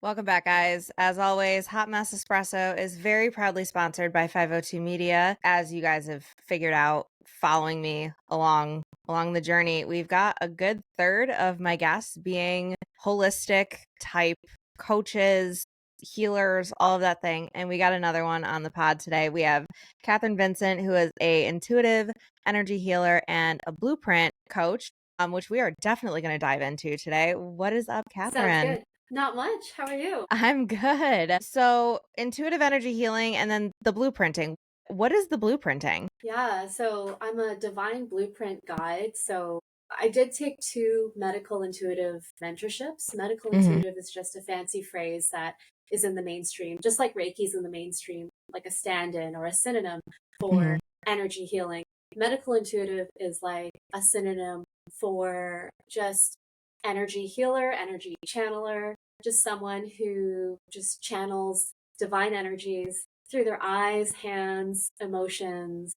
Welcome back, guys. As always, Hot Mess Espresso is very proudly sponsored by 502 Media. As you guys have figured out, following me along the journey, we've got a good third of my guests being holistic type coaches, healers, all of that thing. And we got another one on the pod today. We have Catherine Vincent, who is a intuitive energy healer and a blueprint coach, which we are definitely going to dive into today. What is up, Sounds Catherine? good. Not much. How are you? I'm good. So, intuitive energy healing and then the blueprinting. What is the blueprinting? Yeah, so I'm a divine blueprint guide. So I did take two medical intuitive mentorships. Medical Mhm. intuitive is just a fancy phrase that is in the mainstream, just like Reiki's in the mainstream, like a stand in or a synonym for Mhm. energy healing. Medical intuitive is like a synonym for just energy healer, energy channeler, just someone who just channels divine energies through their eyes, hands, emotions,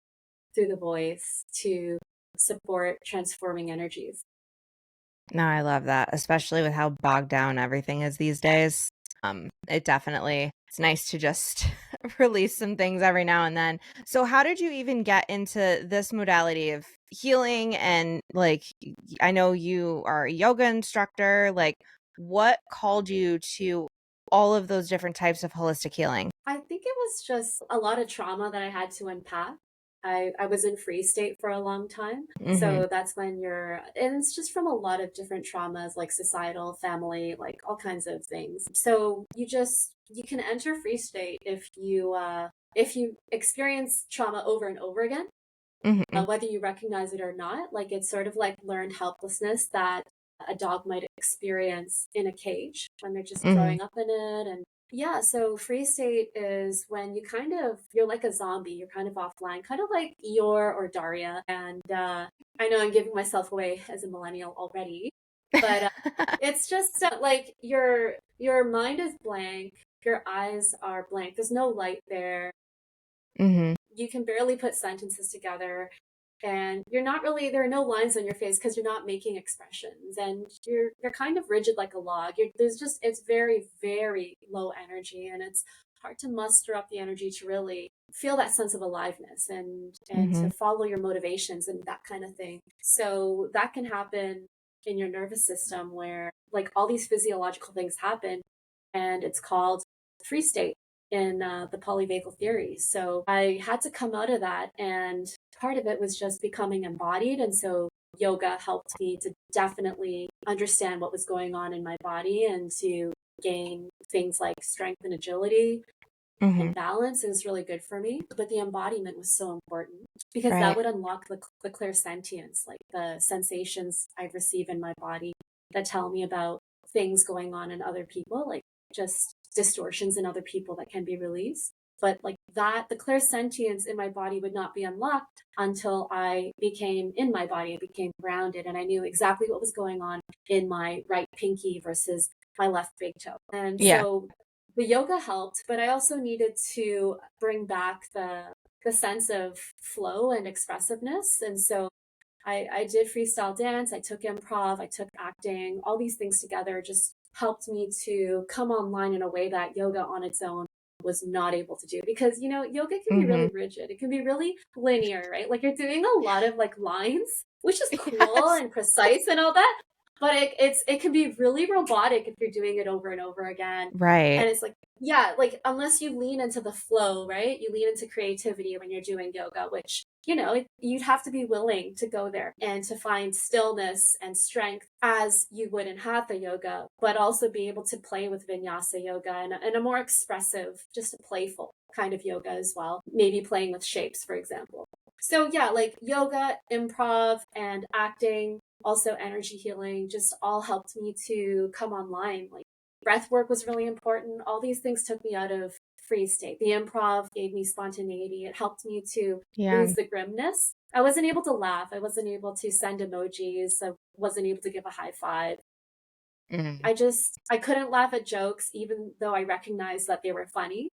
through the voice to support transforming energies. No, I love that, especially with how bogged down everything is these days. It definitely it's nice to just release some things every now and then. So, how did you even get into this modality of healing? And I know you are a yoga instructor. Like, what called you to all of those different types of holistic healing? I think it was just a lot of trauma that I had to unpack. I was in free state for a long time. Hmm. So that's when and it's just from a lot of different traumas, like societal, family, like all kinds of things. So you can enter free state if you experience trauma over and over again, Hmm. whether you recognize it or not. Like it's sort of like learned helplessness that a dog might experience in a cage when they're just Hmm. growing up in it. And yeah, so free state is when you're like a zombie, you're kind of offline, kind of like Eeyore or Daria. And I know I'm giving myself away as a millennial already, but it's just like your mind is blank, your eyes are blank. There's no light there. Hmm. You can barely put sentences together, and there are no lines on your face because you're not making expressions, and you're kind of rigid like a log. It's very, very low energy, and it's hard to muster up the energy to really feel that sense of aliveness and to Hmm. follow your motivations and that kind of thing. So that can happen in your nervous system where like all these physiological things happen, and it's called free state in the polyvagal theory. So I had to come out of that, and part of it was just becoming embodied. And so yoga helped me to definitely understand what was going on in my body and to gain things like strength and agility Hmm. and balance. It was really good for me. But the embodiment was so important because that Right. would unlock the clairsentience, like the sensations I receive in my body that tell me about things going on in other people, like just distortions in other people that can be released. But like that, the clairsentience in my body would not be unlocked until I became in my body. I became grounded and I knew exactly what was going on in my right pinky versus my left big toe. And Yeah. so the yoga helped, but I also needed to bring back the sense of flow and expressiveness. And so I did freestyle dance, I took improv, I took acting, all these things together just helped me to come online in a way that yoga on its own was not able to do because yoga can be really Hmm. rigid, it can be really linear, right? Like you're doing a lot of like lines, which is cool Yes. and precise and all that, but it can be really robotic if you're doing it over and over again. Right. And it's like, yeah, like unless you lean into the flow, right? You lean into creativity when you're doing yoga, which you'd have to be willing to go there and to find stillness and strength as you would in hatha yoga, but also be able to play with vinyasa yoga and a more expressive, just a playful kind of yoga as well. Maybe playing with shapes, for example. So yeah, like yoga, improv, and acting, also energy healing, just all helped me to come online. Like breath work was really important. All these things took me out of freeze state. The improv gave me spontaneity. It helped me to Yeah. lose the grimness. I wasn't able to laugh. I wasn't able to send emojis. I wasn't able to give a high five. Mm. I couldn't laugh at jokes even though I recognized that they were funny.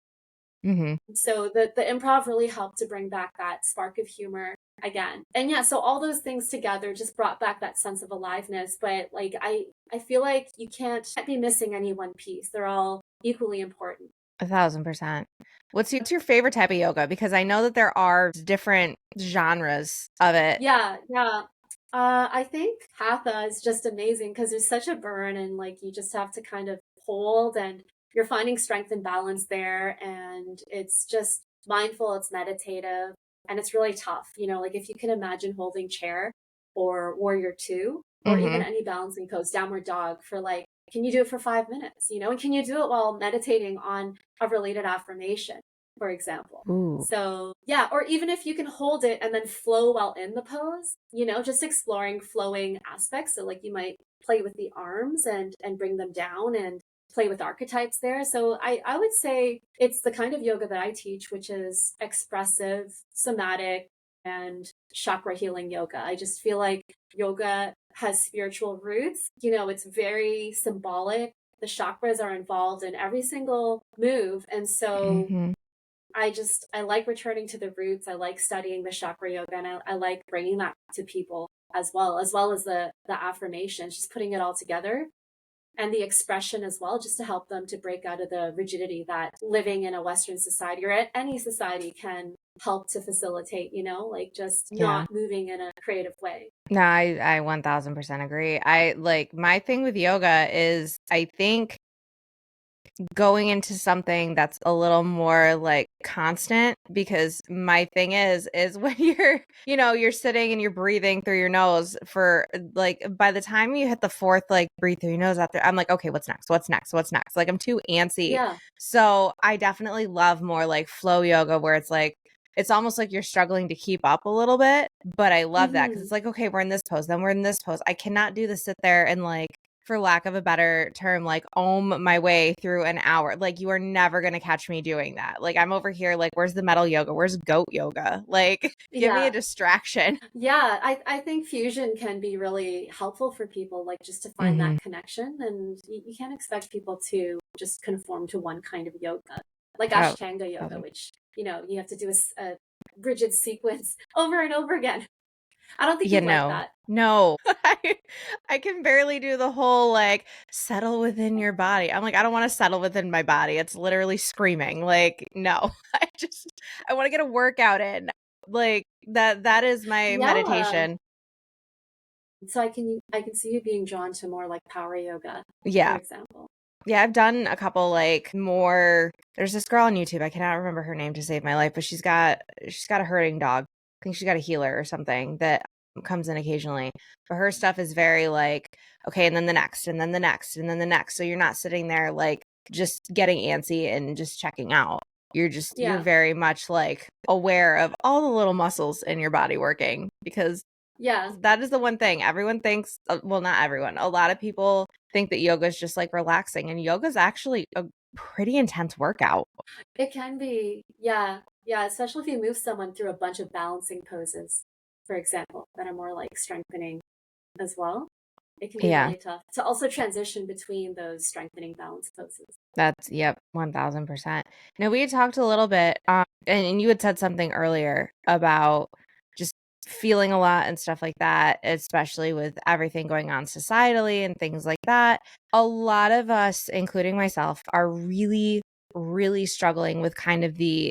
Mhm. So the improv really helped to bring back that spark of humor again. And yeah, so all those things together just brought back that sense of aliveness. But like I feel like you can't be missing any one piece. They're all equally important. 1,000%. What's your favorite type of yoga? Because I know that there are different genres of it. Yeah, yeah. I think hatha is just amazing because there's such a burn and like you just have to kind of hold and you're finding strength and balance there and it's just mindful, it's meditative, and it's really tough. Like if you can imagine holding chair or warrior two or even Mm-hmm. any balancing pose, downward dog for like, can you do it for 5 minutes, and can you do it while meditating on a related affirmation, for example? Ooh. So, yeah, or even if you can hold it and then flow while in the pose, just exploring flowing aspects. So like you might play with the arms and bring them down and play with archetypes there. So I would say it's the kind of yoga that I teach, which is expressive, somatic, and chakra healing yoga. I just feel like yoga has spiritual roots. It's very symbolic. The chakras are involved in every single move. And so Mm-hmm. I like returning to the roots. I like studying the chakra yoga and I like bringing that to people as well as the affirmations, just putting it all together and the expression as well, just to help them to break out of the rigidity that living in a Western society or any society can help to facilitate, like just Yeah. not moving in a creative way. No, I 1,000% agree. I like my thing with yoga is I think going into something that's a little more like constant because my thing is when you're sitting and you're breathing through your nose for like by the time you hit the fourth like breathe through your nose out there, I'm like, okay, what's next, like I'm too antsy. Yeah. So I definitely love more like flow yoga where it's like it's almost like you're struggling to keep up a little bit, but I love that because Hmm. it's like, okay, we're in this pose, then we're in this pose. I cannot do the sit there and like, for lack of a better term, like ohm my way through an hour. Like you are never going to catch me doing that. Like I'm over here, like, where's the metal yoga? Where's goat yoga? Like, give me a Yeah. distraction. Yeah, I think fusion can be really helpful for people, like just to find Mm-hmm. that connection. And you can't expect people to just conform to one kind of yoga, like Oh, Ashtanga yoga, which, you have to do a rigid sequence over and over again. I don't think you you'd like know, that. no, I can barely do the whole like settle within your body. I'm like, I don't want to settle within my body. It's literally screaming. Like, no, I want to get a workout in. Like that is my Yeah. meditation. So I can see you being drawn to more like power yoga, for Yeah. example. Yeah, I've done a couple like more. There's this girl on YouTube. I cannot remember her name to save my life, but she's got a herding dog. I think she's got a healer or something that comes in occasionally. But her stuff is very like, okay, and then the next, and then the next, and then the next. So you're not sitting there like just getting antsy and just checking out. You're Yeah. very much like aware of all the little muscles in your body working because Yeah. that is the one thing everyone thinks, well, not everyone. A lot of people think that yoga is just like relaxing, and yoga is actually a pretty intense workout. It can be. Yeah. Yeah. Especially if you move someone through a bunch of balancing poses, for example, that are more like strengthening as well. It can be Yeah, really tough to also transition between those strengthening balance poses. that's yep, 1,000%. Now we had talked a little bit, and you had said something earlier about just feeling a lot and stuff like that, especially with everything going on societally and things like that. A lot of us, including myself, are really, really struggling with kind of the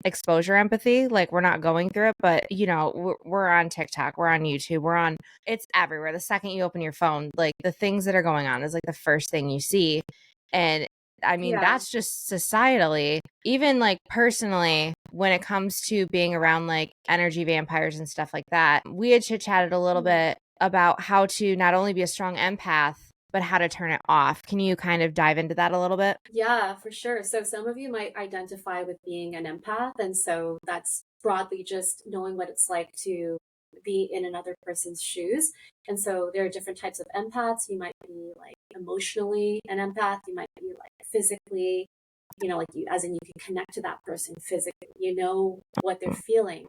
exposure empathy. Like we're not going through it, but we're on TikTok, we're on YouTube, it's everywhere. The second you open your phone, like the things that are going on is like the first thing you see. And I mean, Yeah. that's just societally, even like personally, when it comes to being around like energy vampires and stuff like that. We had chit chatted a little Hmm. bit about how to not only be a strong empath, but how to turn it off. Can you kind of dive into that a little bit? Yeah, for sure. So some of you might identify with being an empath. And so that's broadly just knowing what it's like to be in another person's shoes. And so there are different types of empaths. You might be like emotionally an empath. You might be like physically, like you, as in you can connect to that person physically, what they're feeling.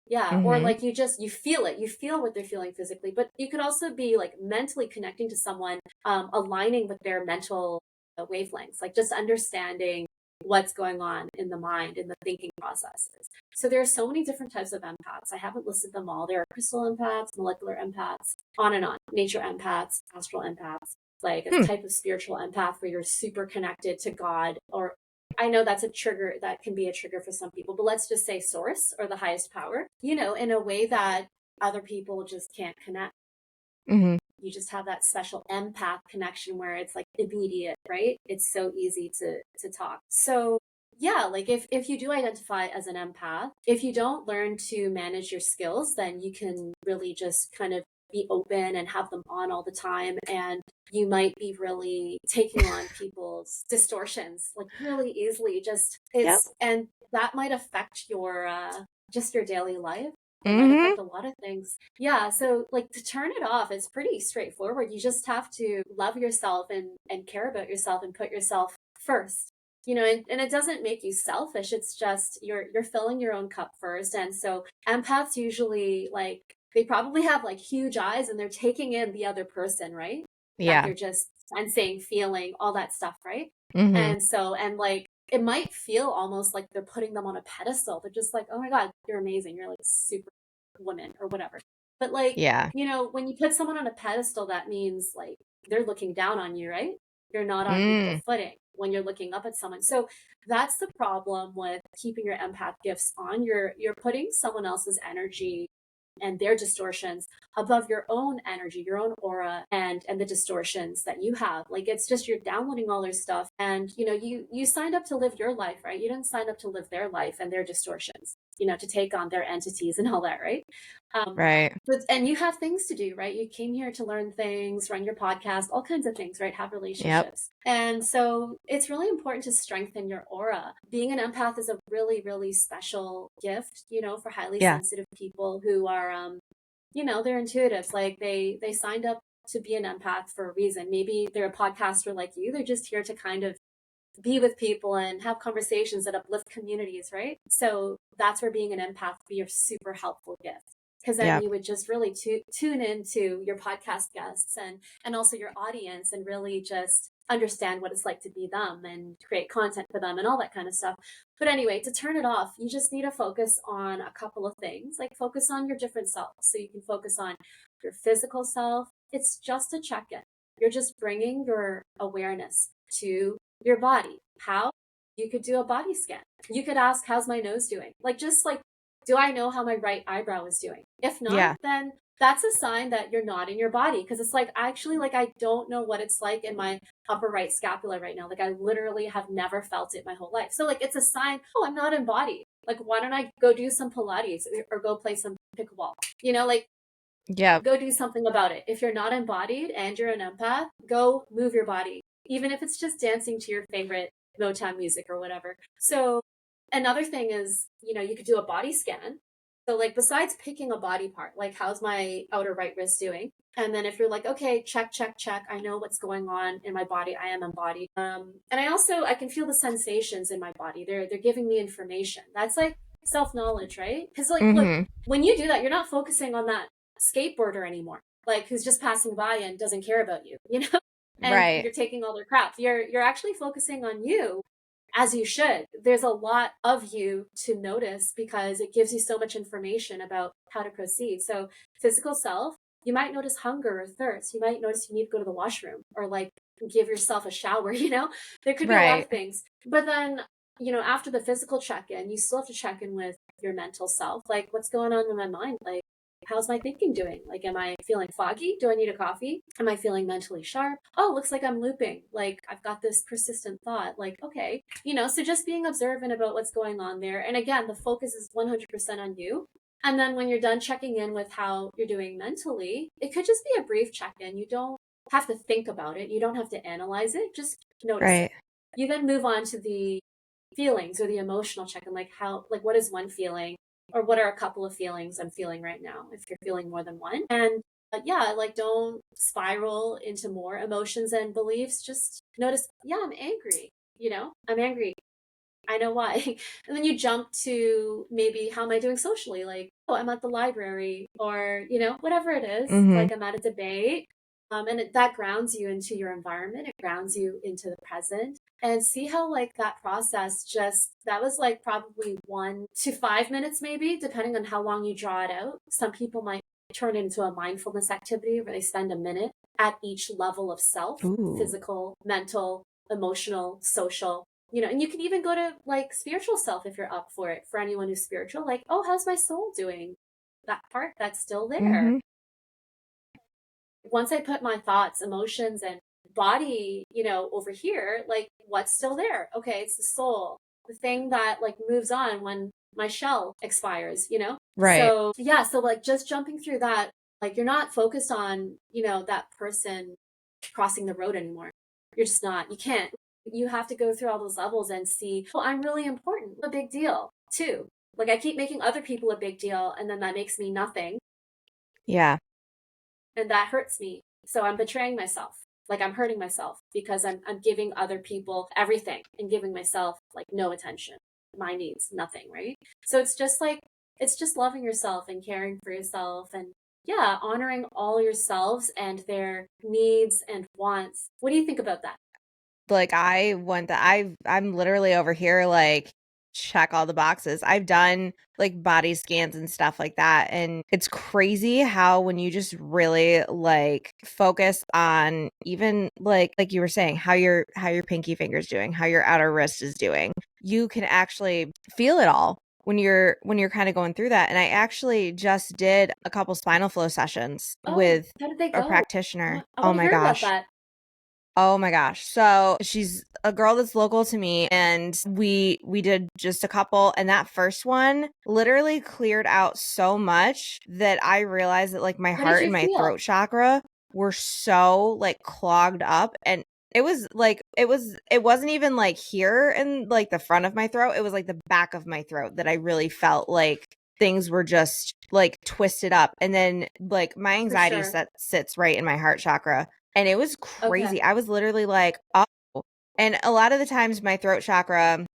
Yeah. Or Mm-hmm. like you feel it, you feel what they're feeling physically, but you could also be like mentally connecting to someone, aligning with their mental wavelengths, like just understanding what's going on in the mind, in the thinking processes. So there are so many different types of empaths. I haven't listed them all. There are crystal empaths, molecular empaths, on and on. Nature empaths, astral empaths, like a type of spiritual empath where you're super connected to God, or I know that's a trigger, that can be a trigger for some people, but let's just say source or the highest power, in a way that other people just can't connect. You just have that special empath connection where it's like immediate, right? It's so easy to talk. So yeah, like if you do identify as an empath, if you don't learn to manage your skills, then you can really just kind of be open and have them on all the time. And you might be really taking on people's distortions like really easily. Just Yep. and that might affect your just your daily life. It might affect a lot of things. Yeah. So like to turn it off, it's pretty straightforward. You just have to love yourself and care about yourself and put yourself first. And it doesn't make you selfish. It's just you're filling your own cup first. And so empaths usually like they probably have like huge eyes and they're taking in the other person, right? That Yeah. you're just sensing, feeling, all that stuff, right? Mm-hmm. And so, and like, it might feel almost like they're putting them on a pedestal. They're just like, oh my God, you're amazing. You're like super woman or whatever. But like, Yeah. when you put someone on a pedestal, that means like they're looking down on you, right? You're not on equal Mm. footing when you're looking up at someone. So that's the problem with keeping your empath gifts on. You're putting someone else's energy and their distortions above your own energy, your own aura, and the distortions that you have. Like it's just you're downloading all their stuff, and you signed up to live your life, right? You didn't sign up to live their life and their distortions, to take on their entities and all that, right? Right. And you have things to do, right? You came here to learn things, run your podcast, all kinds of things, right? Have Yep. relationships. And so it's really important to strengthen your aura. Being an empath is a really, really special gift, for highly Yeah. sensitive people who are, they're intuitives. Like they signed up to be an empath for a reason. Maybe they're a podcaster like you. They're just here to kind of be with people and have conversations that uplift communities, right? So that's where being an empath would be a super helpful gift. Because then Yep. you would just really tune into your podcast guests and also your audience and really just understand what it's like to be them and create content for them and all that kind of stuff. But anyway, to turn it off, you just need to focus on a couple of things, like focus on your different selves. So you can focus on your physical self. It's just a check in. You're just bringing your awareness to your body. How? You could do a body scan. You could ask, how's my nose doing? Like, just like, do I know how my right eyebrow is doing? If not, Yeah. then that's a sign that you're not in your body. Cause it's like, actually, like, I don't know what it's like in my upper right scapula right now. Like, I literally have never felt it my whole life. So, like, it's a sign, oh, I'm not embodied. Like, why don't I go do some Pilates or go play some pickleball? Like, Yep. go do something about it. If you're not embodied and you're an empath, go move your body, even if it's just dancing to your favorite Motown music or whatever. So another thing is, you could do a body scan. So like besides picking a body part, like how's my outer right wrist doing? And then if you're like, okay, check, check, check, I know what's going on in my body. I am embodied. And I can feel the sensations in my body. They're giving me information. That's like self-knowledge, right? Because like look, Mm-hmm. when you do that, you're not focusing on that skateboarder anymore, like who's just passing by and doesn't care about you, and Right. you're taking all their crap. You're actually focusing on you, as you should. There's a lot of you to notice because it gives you so much information about how to proceed. So physical self, you might notice hunger or thirst. You might notice you need to go to the washroom or like give yourself a shower. There could be a lot of Right. things. But then, after the physical check-in, you still have to check in with your mental self. Like, what's going on in my mind? Like, how's my thinking doing? Like, am I feeling foggy? Do I need a coffee? Am I feeling mentally sharp? Oh, looks like I'm looping. Like, I've got this persistent thought. Like, okay, so just being observant about what's going on there. And again, the focus is 100% on you. And then when you're done checking in with how you're doing mentally, it could just be a brief check in. You don't have to think about it, you don't have to analyze it, just notice it. Right. You then move on to the feelings or the emotional check in, like what is one feeling or what are a couple of feelings I'm feeling right now if you're feeling more than one. And yeah, like don't spiral into more emotions and beliefs. Just notice, yeah, I'm angry. I'm angry. I know why. And then you jump to maybe how am I doing socially? Like, oh, I'm at the library or, whatever it is, Mm-hmm. like I'm at a debate. And that grounds you into your environment. It grounds you into the present. and see how like that process just that was like probably 1 to 5 minutes maybe, depending on how long you draw it out. Some people might turn it into a mindfulness activity where they spend a minute at each level of self, Ooh. physical, mental, emotional, social. You know, and you can even go to like spiritual self if you're up for it. For anyone who's spiritual, like, oh, how's my soul doing? That part that's still there. Mm-hmm. Once I put my thoughts, emotions, and body, over here, like what's still there? Okay, it's the soul, the thing that like moves on when my shell expires. Right. So, yeah, so like just jumping through that, like you're not focused on, that person crossing the road anymore. You're just not. You can't. You have to go through all those levels and see, oh, I'm really important. A big deal, too. Like I keep making other people a big deal, and then that makes me nothing Yeah. and that hurts me. So I'm betraying myself. Like I'm hurting myself because I'm giving other people everything and giving myself like no attention. My needs, nothing, right? So it's just loving yourself and caring for yourself and yeah, honoring all yourselves and their needs and wants. What do you think about that? Like I want that. I'm literally over here like check all the boxes. I've done like body scans and stuff like that, and it's crazy how when you just really like focus on even like you were saying how your pinky finger's doing, how your outer wrist is doing, you can actually feel it all when you're kind of going through that. And I actually just did a couple spinal flow sessions Oh, with how did they a go? practitioner. I Oh want to my hear about gosh. that. Oh my gosh. So she's a girl that's local to me, and we did just a couple, and that first one literally cleared out so much that I realized that like my What did heart you and my feel? throat chakra were so like clogged up, and it wasn't even like here in like the front of my throat. It was like the back of my throat that I really felt like things were just like twisted up. And then like my For anxiety sure. sits right in my heart chakra, and it was Okay. crazy. I was literally like, oh. And a lot of the times my throat chakra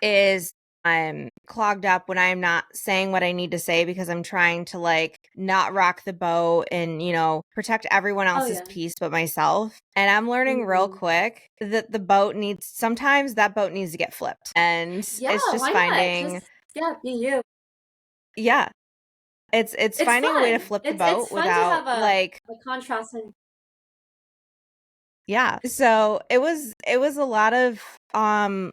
is I'm clogged up when I'm not saying what I need to say because I'm trying to like not rock the boat and, protect everyone Oh else's yeah. peace but myself. And I'm learning real Mm. quick that the boat needs sometimes that boat needs to get flipped. And Yeah, it's just why not? finding, Just yeah, be you. yeah, it's It's finding a way to fun. flip the It's boat fun to without have like. a contrast and Yeah. So it was a lot of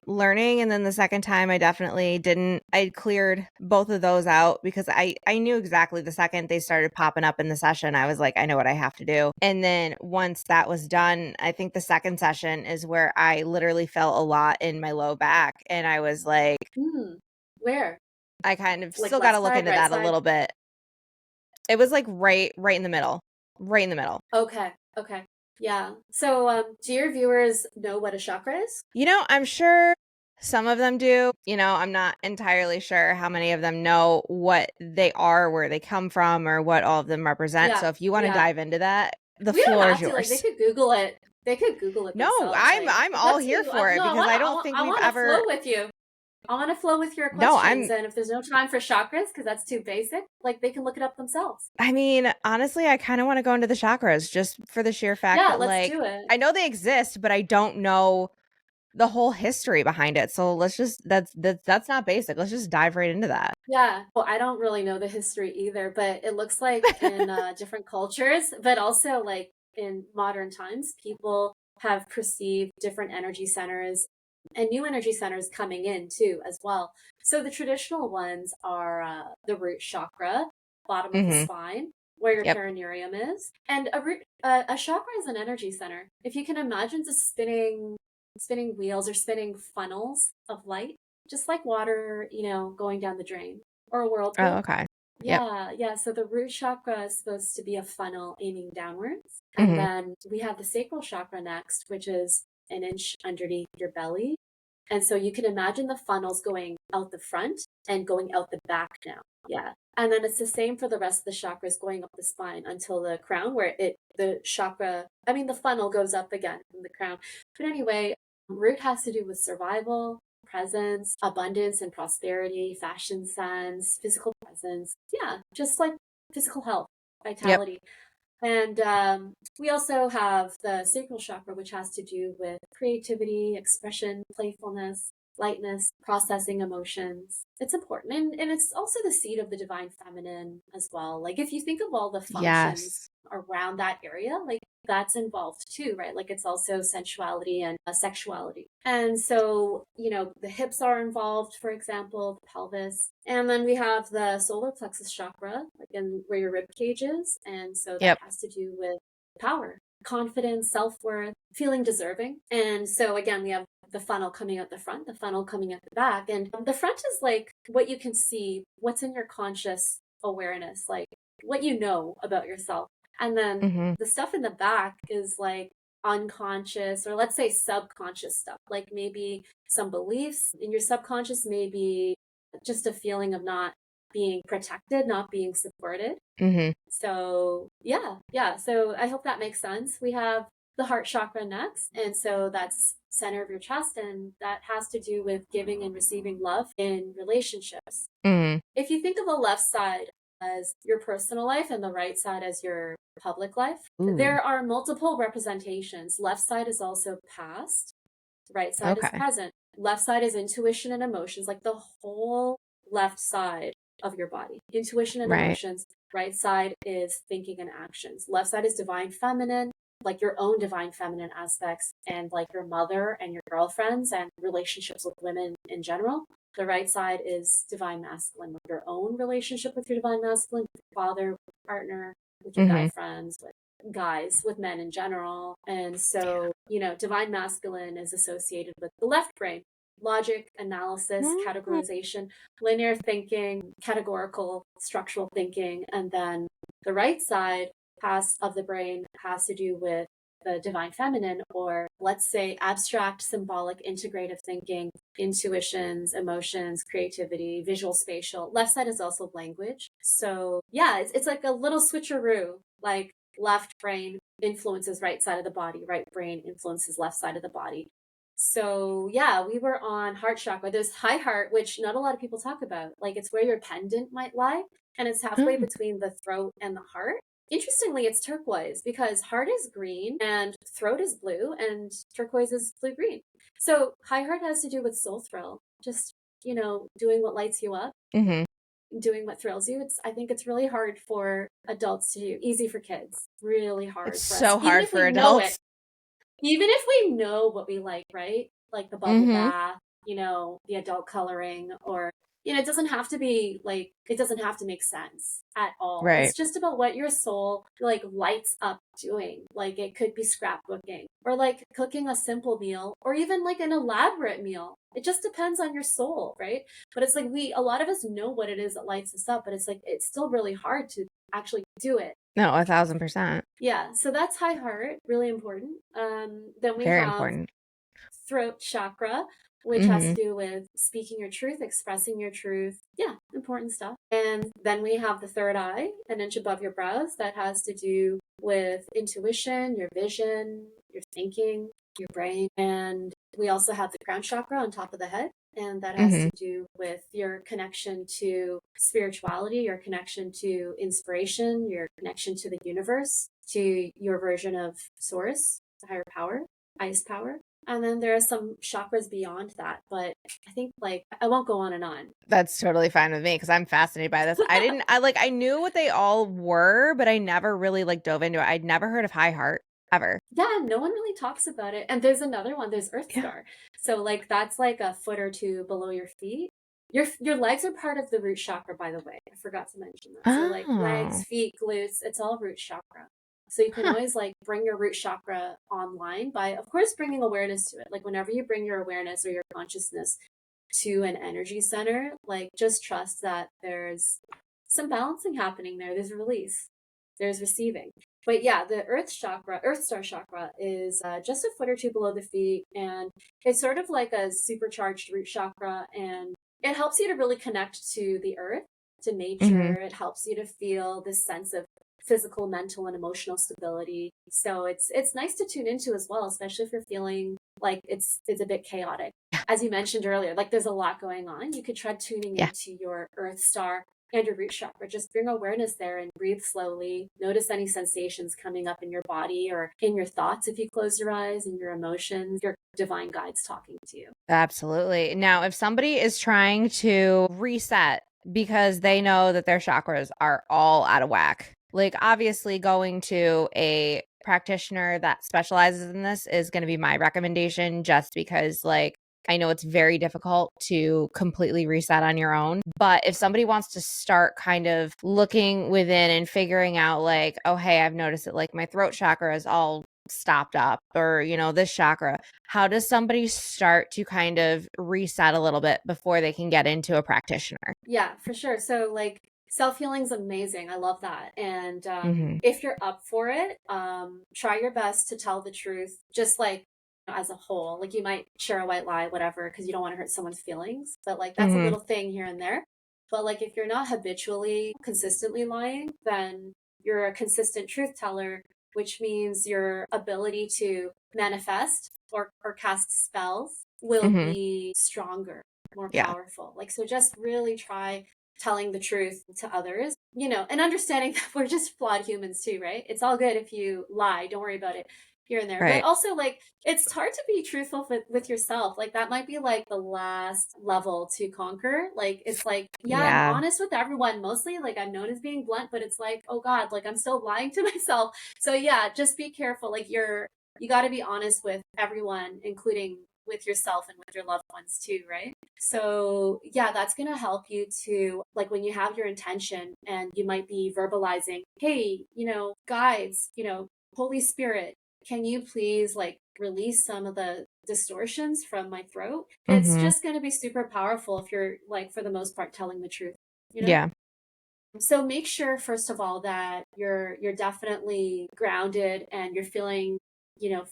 learning, and then the second time I definitely didn't. I cleared both of those out because I knew exactly the second they started popping up in the session, I was like, I know what I have to do. And then once that was done, I think the second session is where I literally felt a lot in my low back, and I was like, where? I kind of Like still got to left look side, into right that a side? little bit. It was like right in the middle. Right in the middle. Okay. Okay. Yeah. So, do your viewers know what a chakra is? I'm sure some of them do. I'm not entirely sure how many of them know what they are, where they come from, or what all of them represent. Yeah. So if you want to Yeah. dive into that, the We don't floor is have to. Like, they yours. could Google it. They could Google it No, themselves. I'm Like, I'm it's all up to here you. for it No, because I don't think I we've want to flow ever. with you. I want to flow with your No, questions, and if there's no time for chakras because that's too basic, like they can look it up themselves. I mean, honestly, I kind of want to go into the chakras just for the sheer fact Yeah, that let's like do it. I know they exist, but I don't know the whole history behind it. So let's just that's not basic. Let's just dive right into that. Yeah. Well, I don't really know the history either, but it looks like in different cultures, but also like in modern times, people have perceived different energy centers and new energy centers coming in too, as well. So the traditional ones are the root chakra, bottom of the Mhm. spine, where your Yep. perineum is, and a chakra is an energy center. If you can imagine just spinning wheels or spinning funnels of light just like water, going down the drain or a Oh, whirlpool. okay. Yep. Yeah, yeah. So the root chakra is supposed to be a funnel aiming downwards. And Mhm. then we have the sacral chakra next, which is an inch underneath your belly. And so you can imagine the funnels going out the front and going out the back now. Yeah. And then it's the same for the rest of the chakras going up the spine until the crown, where the funnel goes up again from the crown. But anyway, root has to do with survival, presence, abundance and prosperity, fashion sense, physical presence. Yeah, just like physical health, Yep. vitality. And we also have the sacral chakra, which has to do with creativity, expression, playfulness, lightness, processing emotions. It's important. And it's also the seat of the divine feminine as well. Like if you think of all the functions Yes. around that area, like that's involved too, right? Like it's also sensuality and sexuality. And so, the hips are involved, for example, the pelvis. And then we have the solar plexus chakra, like in where your rib cage is. And so that Yep. has to do with power, confidence, self-worth, feeling deserving. And so again, we have the funnel coming out the front, the funnel coming out the back. And the front is like what you can see, what's in your conscious awareness, like what you know about yourself. And then Mm-hmm. the stuff in the back is like unconscious, or let's say subconscious stuff, like maybe some beliefs in your subconscious, maybe just a feeling of not being protected, not being supported. Mm-hmm. So yeah. So I hope that makes sense. We have the heart chakra next. And so that's center of your chest. And that has to do with giving and receiving love in relationships. Mm-hmm. If you think of the left side as your personal life and the right side as your public life, Ooh. there are multiple representations. Left side is also past, right side is Okay. present. Left side is intuition and emotions, like the whole left side of your body. Intuition and Right. emotions. Right side is thinking and actions. Left side is divine feminine, like your own divine feminine aspects, and like your mother and your girlfriends and relationships with women in general. The right side is divine masculine, with your own relationship with your divine masculine, with your father, with your partner, with your guy Mm-hmm. friends, with guys, with men in general. And Yeah. so, divine masculine is associated with the left brain, logic, analysis, Mm-hmm. categorization, linear thinking, categorical, structural thinking. And then the right side of the brain has to do with the divine feminine, or let's say abstract, symbolic, integrative thinking, intuitions, emotions, creativity, visual spatial. Left side is also language. So yeah, it's like a little switcheroo, like left brain influences right side of the body, right brain influences left side of the body. So yeah, we were on heart chakra. There's high heart, which not a lot of people talk about. Like it's where your pendant might lie, and it's halfway Oh. between the throat and the heart. Interestingly, it's turquoise because heart is green and throat is blue and turquoise is blue green. So high heart has to do with soul thrill, just, doing what lights you up, Mm-hmm. doing what thrills you. I think it's really hard for adults to do, easy for kids, really It's hard for us, so hard for adults. even if we know what we like, right? Like the bubble Mm-hmm. bath, the adult coloring, or, it doesn't have to be like, it doesn't have to make sense at all. Right. It's just about what your soul like lights up doing. Like it could be scrapbooking, or like cooking a simple meal, or even like an elaborate meal. It just depends on your soul, right? But it's like a lot of us know what it is that lights us up, but it's like, it's still really hard to actually do it. No, 1,000%. Yeah, so that's high heart, really important. Then we Very have important. throat chakra, which has Mm-hmm. to do with speaking your truth, expressing your truth. Yeah, important stuff. And then we have the third eye, an inch above your brows, that has to do with intuition, your vision, your thinking, your brain. And we also have the crown chakra on top of the head. And that has Mm-hmm. to do with your connection to spirituality, your connection to inspiration, your connection to the universe, to your version of source, the higher power, highest power. And then there are some chakras beyond that, but I think like I won't go on and on. That's totally fine with me because I'm fascinated by this. I knew what they all were, but I never really like dove into it. I'd never heard of high heart ever. Yeah, no one really talks about it. And there's another one, there's Earth Yeah. Star. So like that's like a foot or two below your feet. Your legs are part of the root chakra, by the way. I forgot to mention that. So like legs, Oh. feet, glutes, it's all root chakra. So you can Huh. always like bring your root chakra online by, of course, bringing awareness to it. Like whenever you bring your awareness or your consciousness to an energy center, like just trust that there's some balancing happening there. There's release, there's receiving. But yeah, the Earth Star chakra, is just a foot or two below the feet, and it's sort of like a supercharged root chakra, and it helps you to really connect to the earth, to Mm-hmm. nature. It helps you to feel this sense of physical, mental, and emotional stability. So it's nice to tune into as well, especially if you're feeling like it's a bit chaotic. As you mentioned earlier, like there's a lot going on. You could try tuning Yeah. into your Earth Star and your root chakra. Just bring awareness there and breathe slowly. Notice any sensations coming up in your body or in your thoughts if you close your eyes, and your emotions, your divine guides talking to you. Absolutely. Now, if somebody is trying to reset because they know that their chakras are all out of whack, like obviously going to a practitioner that specializes in this is going to be my recommendation, just because like I know it's very difficult to completely reset on your own. But if somebody wants to start kind of looking within and figuring out like, oh, hey, I've noticed that like my throat chakra is all stopped up, or, you know, this chakra, how does somebody start to kind of reset a little bit before they can get into a practitioner? Yeah, for sure. So like self-healing's amazing. I love that. And Mm-hmm. if you're up for it, try your best to tell the truth, just like as a whole. Like you might share a white lie, whatever, because you don't want to hurt someone's feelings. But like that's a Mm-hmm. little thing here and there. But like if you're not habitually, consistently lying, then you're a consistent truth teller, which means your ability to manifest or cast spells will Mm-hmm. be stronger, more Yeah. powerful. Like, so just really try telling the truth to others, and understanding that we're just flawed humans too, right? It's all good if you lie. Don't worry about it here and there. But Right. also, like, it's hard to be truthful with yourself. Like, that might be like the last level to conquer. Like, it's like, yeah, I'm Yeah. honest with everyone mostly. Like, I'm known as being blunt, but it's like, oh God, like, I'm still lying to myself. So, yeah, just be careful. Like, you got to be honest with everyone, including with yourself and with your loved ones too, right? So, yeah, that's going to help you to, like, when you have your intention and you might be verbalizing, hey, guides, Holy Spirit, can you please, like, release some of the distortions from my throat? It's Mm-hmm. just going to be super powerful if you're, like, for the most part, telling the truth, you know? Yeah. So make sure first of all that you're definitely grounded and you're feeling,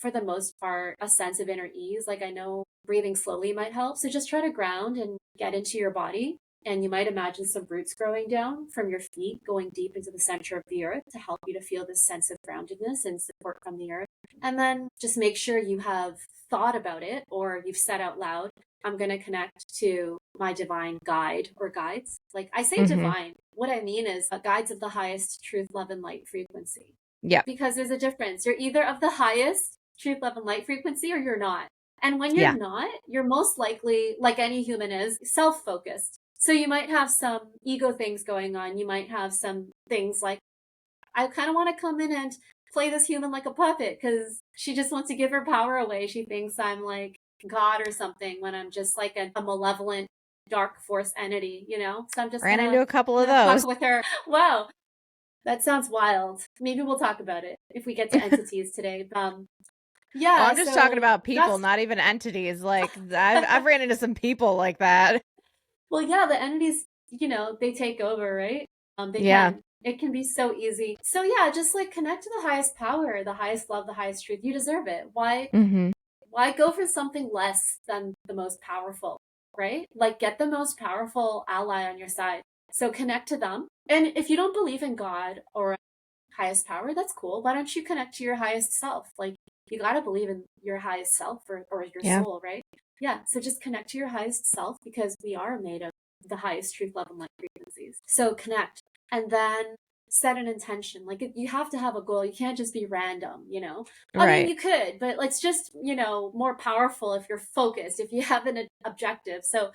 for the most part, a sense of inner ease. Like I know breathing slowly might help. So just try to ground and get into your body. And you might imagine some roots growing down from your feet, going deep into the center of the earth to help you to feel this sense of groundedness and support from the earth. And then just make sure you have thought about it or you've said out loud, I'm going to connect to my divine guide or guides. Like I say Mm-hmm. divine, what I mean is guides of the highest truth, love, and light frequency. Yeah. Because there's a difference. You're either of the highest truth, love, and light frequency or you're not. And when you're Yeah. not, you're most likely, like any human is, self focused. So you might have some ego things going on. You might have some things like, I kind of want to come in and play this human like a puppet because she just wants to give her power away. She thinks I'm like God or something when I'm just like a malevolent dark force entity. So I'm just Ran into gonna a couple of gonna fuck those. with her. Wow, that sounds wild. Maybe we'll talk about it if we get to entities today. Oh, Yeah, I'm just talking so about people, that's not even entities. Like I've ran into some people like that. well, yeah, the entities, they take over, right? They Yeah. can. It can be so easy. So yeah, just like connect to the highest power, the highest love, the highest truth. You deserve it. Mm-hmm. Why go for something less than the most powerful, right? Like get the most powerful ally on your side. So connect to them. And if you don't believe in God or highest power, that's cool. Why don't you connect to your highest self? Like you got to believe in your highest self or your Yeah. soul, right? Yeah. So just connect to your highest self because we are made of the highest truth, love, and light frequencies. So connect and then set an intention. Like you have to have a goal. You can't just be random. I mean, Right. you could, but it's just, more powerful if you're focused, if you have an objective. So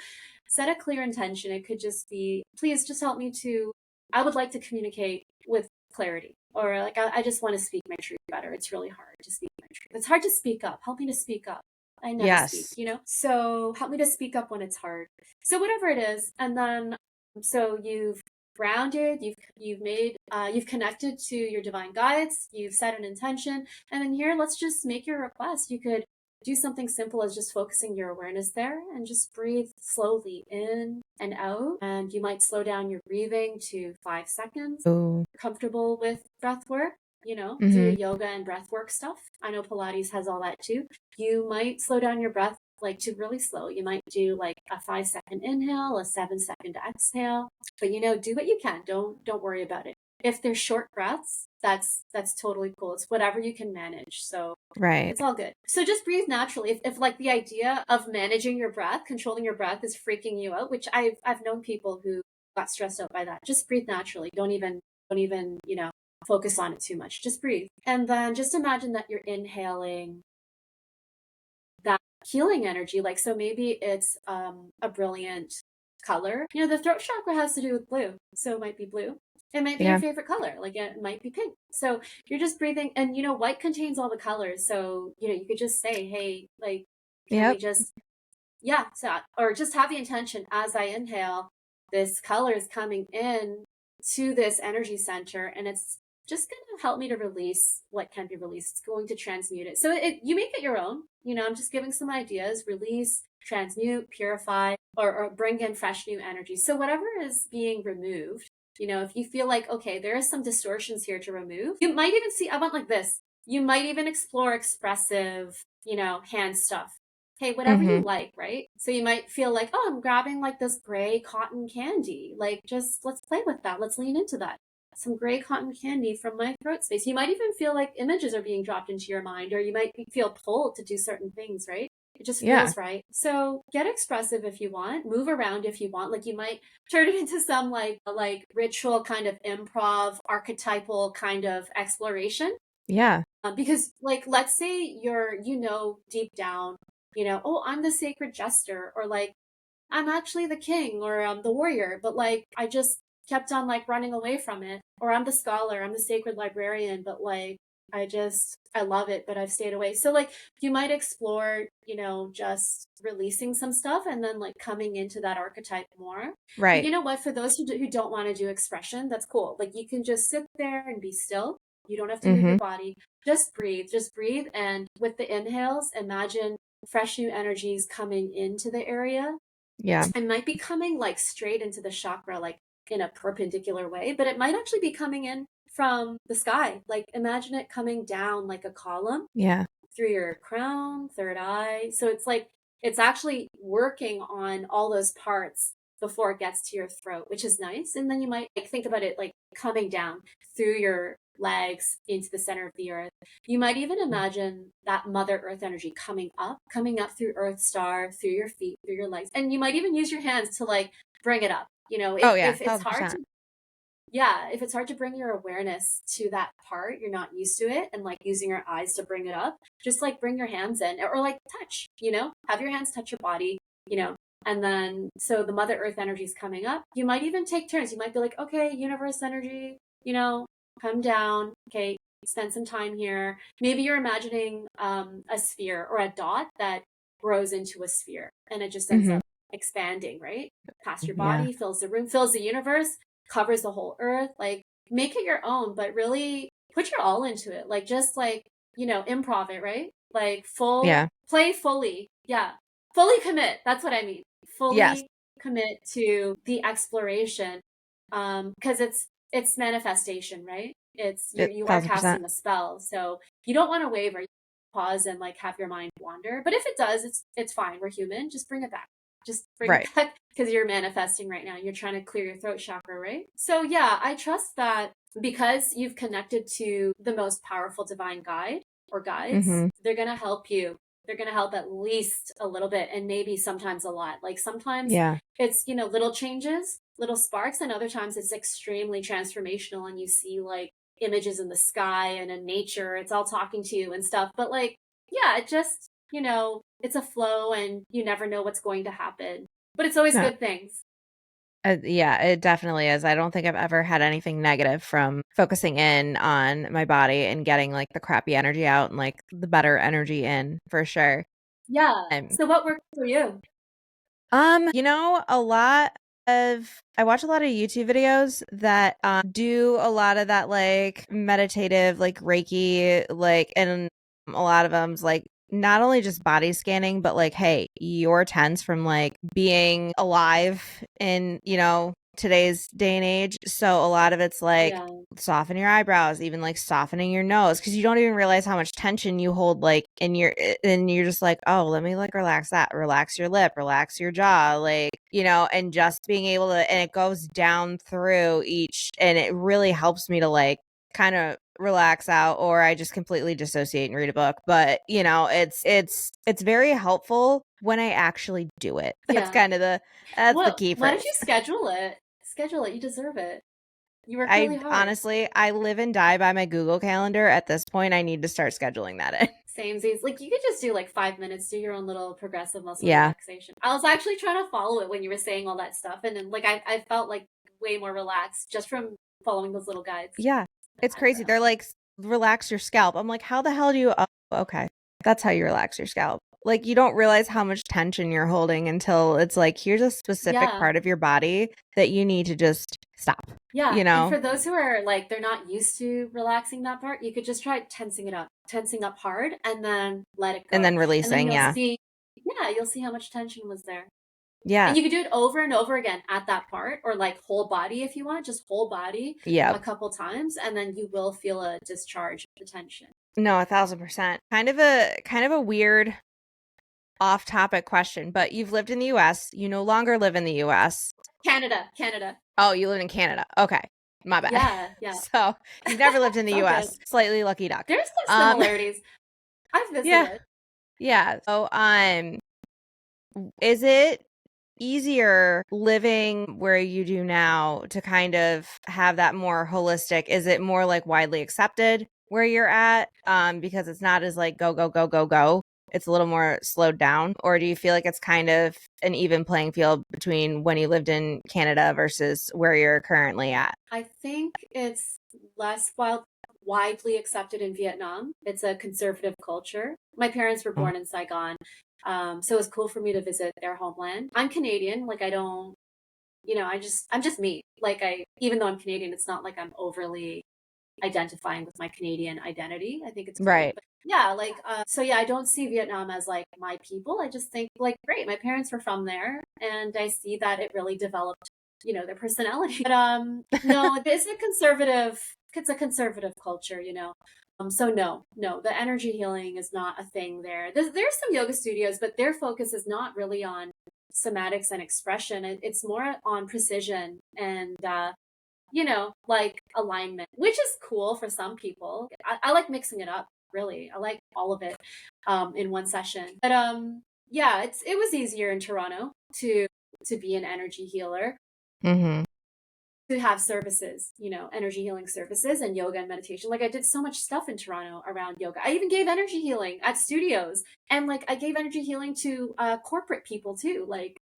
set a clear intention. It could just be, please just help me to, I would like to communicate with clarity. Or like, I just want to speak my truth better. It's really hard to speak my truth. It's hard to speak up. Help me to speak up. I never speak, Yes. So help me to speak up when it's hard. So whatever it is, and then so you've grounded, you've connected to your divine guides, you've set an intention, and then here let's just make your request. You could do something simple as just focusing your awareness there and just breathe slowly in and out. And you might slow down your breathing to 5 seconds. Ooh. Comfortable with breath work, do Mm-hmm. yoga and breath work stuff. I know Pilates has all that too. You might slow down your breath like to really slow. You might do like a 5 second inhale, a 7 second exhale. But do what you can. Don't worry about it. If there's short breaths, that's totally cool. It's whatever you can manage. So Right. it's all good. So just breathe naturally. If like the idea of managing your breath, controlling your breath is freaking you out, which I've known people who got stressed out by that. Just breathe naturally. Don't even, focus on it too much. Just breathe. And then just imagine that you're inhaling that healing energy. Like, so maybe it's a brilliant color. The throat chakra has to do with blue. So it might be blue. It might be your Yeah. favorite color. Like, it might be pink. So you're just breathing, and white contains all the colors. So, you could just say, hey, like, can we Yep. just, yeah, so, or just have the intention as I inhale, this color is coming in to this energy center, and it's just going to help me to release what can be released. It's going to transmute it. So you make it your own. I'm just giving some ideas: release, transmute, purify, or bring in fresh new energy. So whatever is being removed, if you feel like, okay, there are some distortions here to remove, you might even see, I went like this. You might even explore expressive, hand stuff. Hey, whatever you Mm-hmm. like, right? So you might feel like, oh, I'm grabbing like this gray cotton candy. Like, just let's play with that. Let's lean into that. Some gray cotton candy from my throat space. You might even feel like images are being dropped into your mind, or you might feel pulled to do certain things, right? It just Yeah. feels right. So get expressive if you want, move around if you want. Like, you might turn it into some like ritual kind of improv, archetypal kind of exploration. Yeah. Because, like, let's say you're, deep down, oh, I'm the sacred jester, or like, I'm actually the king, or the warrior, but like, I just kept on like running away from it. Or I'm the scholar, I'm the sacred librarian, but like, I love it, but I've stayed away. So like, you might explore, just releasing some stuff and then like coming into that archetype more. But Right. you know what? For those who don't want to do expression, that's cool. Like, you can just sit there and be still. You don't have to move Mm-hmm. your body. Just breathe. Just breathe. And with the inhales, imagine fresh new energies coming into the area. Yeah. It might be coming like straight into the chakra, like in a perpendicular way, but it might actually be coming in from the sky. Like, imagine it coming down like a column Yeah. through your crown, third eye. So it's like, it's actually working on all those parts before it gets to your throat, which is nice. And then you might like think about it like coming down through your legs into the center of the earth. You might even imagine that Mother Earth energy coming up through Earth Star, through your feet, through your legs. And you might even use your hands to like bring it up. Oh If yeah. if it's hard 1,000%. to, yeah, if it's hard to bring your awareness to that part, you're not used to it, and like using your eyes to bring it up, just like bring your hands in, or like touch, have your hands touch your body, you know, and then so the Mother Earth energy is coming up. You might even take turns. You might be like, okay, universe energy, come down. Okay, spend some time here. Maybe you're imagining a sphere or a dot that grows into a sphere, and it just ends Mm-hmm. up expanding, right? Past your Yeah. body, fills the room, fills the universe, covers the whole earth. Like, make it your own, but really put your all into it. Like, just like, improv it, right? Like, Yeah. play fully. Yeah. Fully commit. That's what I mean. Yes. Fully commit to the exploration. Because it's manifestation, right? It's It you are 1,000%. casting a spell. So you don't want to waver, pause and like have your mind wander. But if it does, it's fine. We're human. Just bring it back. Just bring it Right. back, because you're manifesting right now. You're trying to clear your throat chakra, right? So yeah, I trust that because you've connected to the most powerful divine guide or guides, Mm-hmm. they're going to help you. They're going to help at least a little bit, and maybe sometimes a lot. Like, sometimes Yeah. it's, little changes, little sparks, and other times it's extremely transformational, and you see like images in the sky and in nature. It's all talking to you and stuff. But like, yeah, it just, it's a flow, and you never know what's going to happen. But it's always No. good things. Yeah, it definitely is. I don't think I've ever had anything negative from focusing in on my body and getting like the crappy energy out and like the better energy in for sure. Yeah. Um, So what worked for you? a lot I watch a lot of YouTube videos that do a lot of that like meditative like Reiki like, and a lot of them's like not only just body scanning but like, hey, you're tense from like being alive in, today's day and age. So a lot of it's like Yeah. soften your eyebrows, even like softening your nose, because you don't even realize how much tension you hold like in your, and you're just like, oh, let me like relax that, relax your lip, relax your jaw, like, and just being able to, and it goes down through each, and it really helps me to like kind of relax out, or I just completely dissociate and read a book. But it's very helpful when I actually do it. That's Yeah. kind of that's the Well, key why don't you phrase. schedule it? Schedule it. You deserve it. You work really I hard. honestly, I live and die by my Google Calendar. At this point, I need to start scheduling that in. Samesies. Like you could just do like 5 minutes, do your own little progressive muscle Yeah. relaxation. I was actually trying to follow it when you were saying all that stuff, and then like I felt like way more relaxed just from following those little guides. Yeah. It's I don't crazy. know. They're like, relax your scalp. I'm like, how the hell do you? Oh, okay. That's how you relax your scalp. Like, you don't realize how much tension you're holding until it's like, here's a specific Yeah. part of your body that you need to just stop, Yeah, you and know? for those who are like they're not used to relaxing that part, you could just try tensing up hard, and then let it And go. then And then releasing. Yeah. you'll see how much tension was there. Yeah. And you could do it over and over again at that part, or like whole body if you want, just whole body Yep. a couple times, and then you will feel a discharge of the tension. No, 1,000%. Kind of a weird off topic question, but you've lived in the US. You no longer live in the US. Canada. Oh, you live in Canada. Okay. My bad. Yeah. So you've never lived in It's the all good. US. Slightly lucky duck. There's some Um, similarities. I've yeah. visited. Yeah. So, is it easier living where you do now to kind of have that more holistic? Is it more like widely accepted where you're at? Because it's not as like go, go, go, go, go. It's a little more slowed down. Or do you feel like it's kind of an even playing field between when you lived in Canada versus where you're currently at? I think it's less widely accepted in Vietnam. It's a conservative culture. My parents were born in Saigon, so it's cool for me to visit their homeland. I'm Canadian. Like I don't, I'm just me. Like even though I'm Canadian, it's not like I'm overly identifying with my Canadian identity. I think it's great. Right. But yeah, like so yeah, I don't see Vietnam as like my people. I just think like great, my parents were from there and I see that it really developed, their personality. But no, it's a conservative culture. So no, the energy healing is not a thing there. There's some yoga studios, but their focus is not really on somatics and expression. It's more on precision and like alignment, which is cool for some people. I like mixing it up, really. I like all of it in one session. But yeah, it was easier in Toronto to be an energy healer, Mm-hmm. to have services, energy healing services and yoga and meditation. Like I did so much stuff in Toronto around yoga. I even gave energy healing at studios, and like I gave energy healing to corporate people too.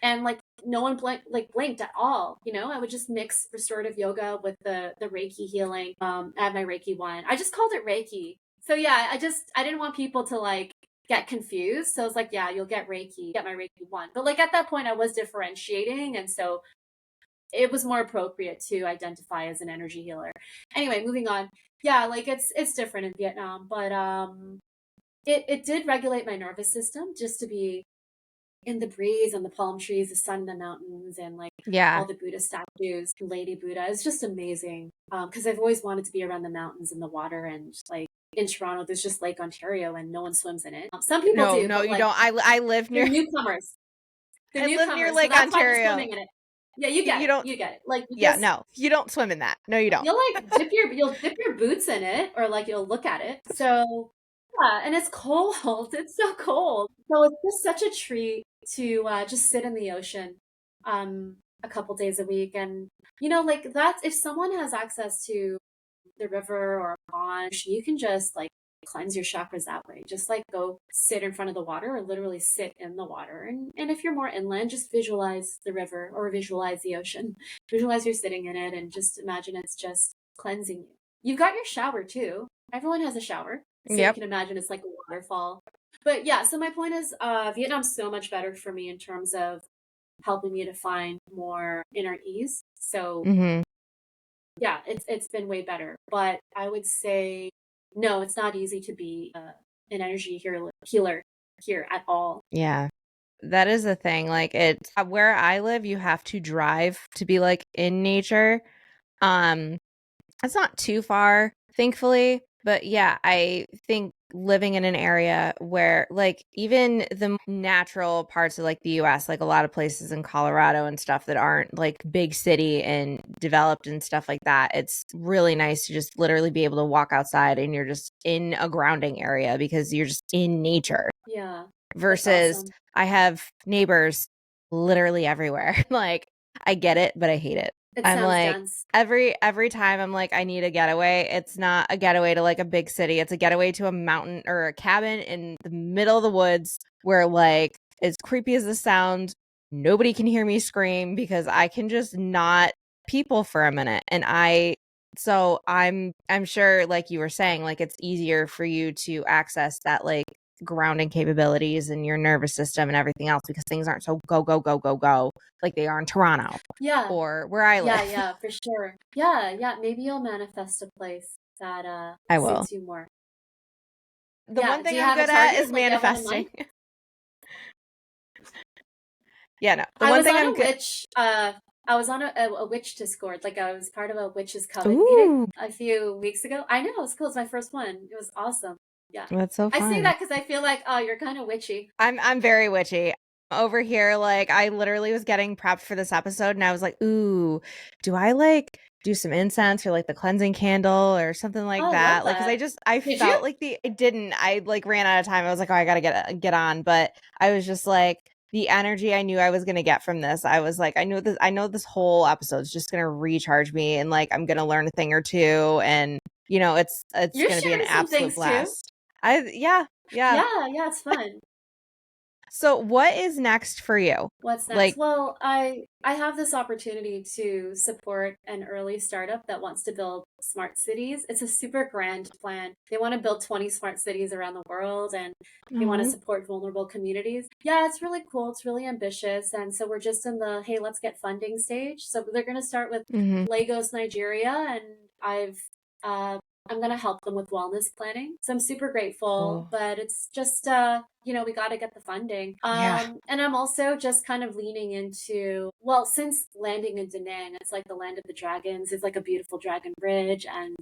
And like no one blinked at all. I would just mix restorative yoga with the Reiki healing. I had my Reiki one. I just called it Reiki. So yeah, I didn't want people to like get confused. So I was like, yeah, you'll get Reiki, get my Reiki one. But like at that point, I was differentiating, and so it was more appropriate to identify as an energy healer. Anyway, moving on. Yeah, like it's different in Vietnam, but it did regulate my nervous system just to be in the breeze and the palm trees, the sun, the mountains, and like Yeah. all the Buddha statues, Lady Buddha. It's just amazing. Because I've always wanted to be around the mountains and the water, and like in Toronto, there's just Lake Ontario, and no one swims in it. Some people No, do, no, but you like don't. I live they're near newcomers. They're I live near newcomers, so Lake that's why they're Ontario. swimming in it. Yeah, you get You it. don't You get it. Like Yeah, no. You don't swim in that. No, you don't. you'll dip your boots in it, or like you'll look at it. So yeah, and it's cold. It's so cold. So it's just such a treat to just sit in the ocean a couple days a week. And like that's if someone has access to the river or a pond, you can just like cleanse your chakras that way. Just like go sit in front of the water or literally sit in the water. And if you're more inland, just visualize the river or visualize the ocean. Visualize you're sitting in it and just imagine it's just cleansing you. You've got your shower too. Everyone has a shower. So you Yep. can imagine it's like a waterfall. But yeah, so my point is Vietnam's so much better for me in terms of helping me to find more inner ease. So Mm-hmm. yeah, it's been way better. But I would say no, it's not easy to be an energy healer here at all. Yeah. That is the thing. Like it's where I live, you have to drive to be like in nature. Um, it's not too far, thankfully. But yeah, I think living in an area where like even the natural parts of like the US, like a lot of places in Colorado and stuff that aren't like big city and developed and stuff like that, it's really nice to just literally be able to walk outside and you're just in a grounding area because you're just in nature Yeah, that's versus awesome. I have neighbors literally everywhere. Like I get it, but I hate it. It I'm sounds like dense. every time I'm like I need a getaway. It's not a getaway to like a big city. It's a getaway to a mountain or a cabin in the middle of the woods where like as creepy as this sounds, nobody can hear me scream because I can just not people for a minute. And I'm sure like you were saying like it's easier for you to access that like grounding capabilities in your nervous system and everything else because things aren't so go go go go go like they are in Toronto Yeah. or where I Yeah, live. yeah, for sure. Yeah, yeah, maybe you'll manifest a place that I will. suits you more. The Yeah, one do thing you I'm have a good at target? is Like you have one in manifesting. mind? Yeah, no. The I one was thing on I'm a good. witch I was on a witch Discord. Like I was part of a witches coven meeting Ooh, a few weeks ago. I know, it was cool. It's my first one. It was awesome. Yeah. that's so I say fun. that because I feel like, oh, you're kind of witchy. I'm very witchy. Over here, like I literally was getting prepped for this episode and I was like, ooh, do I like do some incense or like the cleansing candle or something Oh, like I love that? Like, cause that. I Did you? felt like I didn't, I like ran out of time. I was like, oh, I gotta get on. But I was just like, the energy I knew I was gonna get from this, I was like, I know this whole episode is just gonna recharge me and like I'm gonna learn a thing or two. And it's You're gonna be an sharing some absolute things too. blast. Yeah, yeah. Yeah, yeah, it's fun. So what is next for you? What's next? Like, Well, I have this opportunity to support an early startup that wants to build smart cities. It's a super grand plan. They want to build 20 smart cities around the world and they want to oh, support vulnerable communities. Yeah, it's really cool. It's really ambitious. And so we're just in the hey, let's get funding stage. So they're going to start with mhm. Lagos, Nigeria, and uh I'm going to help them with wellness planning. So I'm super grateful, Oh, but it's just we got to get the funding. yeah. And I'm also just kind of leaning into, well, since landing in Da Nang, it's like the land of the dragons. It's like a beautiful dragon bridge. And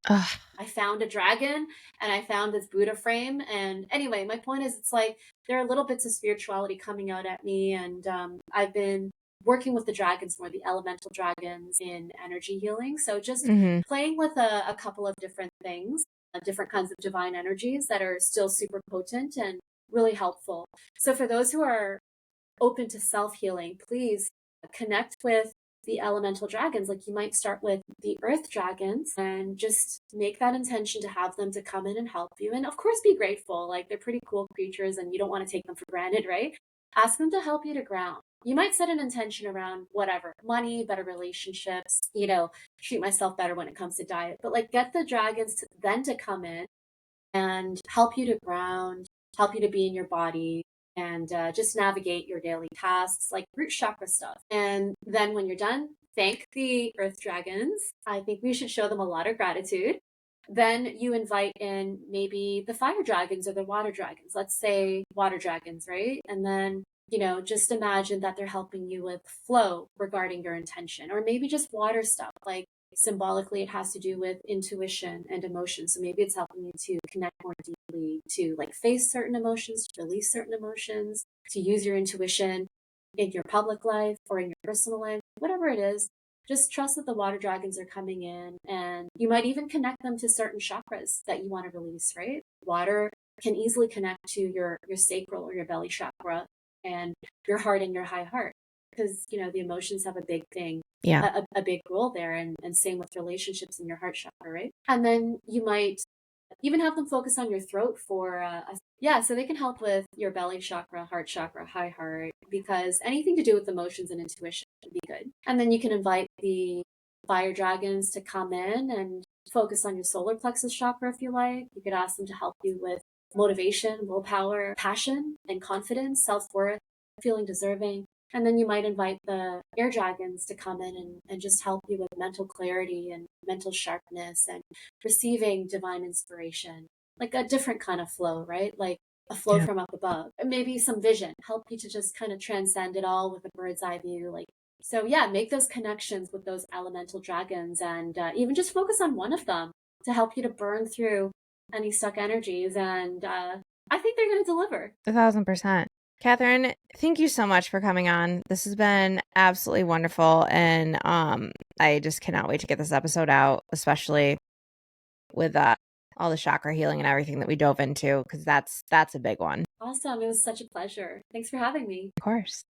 Ugh. I found a dragon and I found this Buddha frame. And anyway, my point is, it's like there are little bits of spirituality coming out at me. And I've been working with the dragons more, the elemental dragons in energy healing. So just Mhm. playing with a couple of different things, different kinds of divine energies that are still super potent and really helpful. So for those who are open to self healing, please connect with the elemental dragons. Like you might start with the earth dragons and just make that intention to have them to come in and help you. And of course, be grateful. Like they're pretty cool creatures and you don't want to take them for granted, right? Ask them to help you to ground. You might set an intention around whatever money, better relationships, treat myself better when it comes to diet, but like get the dragons then to come in and help you to ground, help you to be in your body, and just navigate your daily tasks like root chakra stuff. And then when you're done, thank the earth dragons. I think we should show them a lot of gratitude. Then you invite in maybe the fire dragons or the water dragons. Let's say water dragons, right? And then just imagine that they're helping you with flow regarding your intention, or maybe just water stuff like symbolically it has to do with intuition and emotion. So maybe it's helping you to connect more deeply, to like face certain emotions, to release certain emotions, to use your intuition in your public life or in your personal life, whatever it is. Just trust that the water dragons are coming in, and you might even connect them to certain chakras that you want to release, right? Water can easily connect to your sacral or your belly chakra and your heart and your high heart, because the emotions have a big thing, Yeah. a big role there, and same with relationships in your heart chakra, right? And then you might even have them focus on your throat for yeah, so they can help with your belly chakra, heart chakra, high heart, because anything to do with emotions and intuition would be good. And then you can invite the fire dragons to come in and focus on your solar plexus chakra if you like. You could ask them to help you with motivation, willpower, passion, and confidence, self-worth, feeling deserving. And then you might invite the air dragons to come in and just help you with mental clarity and mental sharpness and receiving divine inspiration, like a different kind of flow, right? Like a flow Yeah. from up above. And maybe some vision, help you to just kind of transcend it all with a bird's eye view. Like, so yeah, make those connections with those elemental dragons and even just focus on one of them to help you to burn through any stuck energies. And I think they're going to deliver. 1,000%. Catherine, thank you so much for coming on. This has been absolutely wonderful. And I just cannot wait to get this episode out, especially with all the chakra healing and everything that we dove into, because that's a big one. Awesome. It was such a pleasure. Thanks for having me. Of course.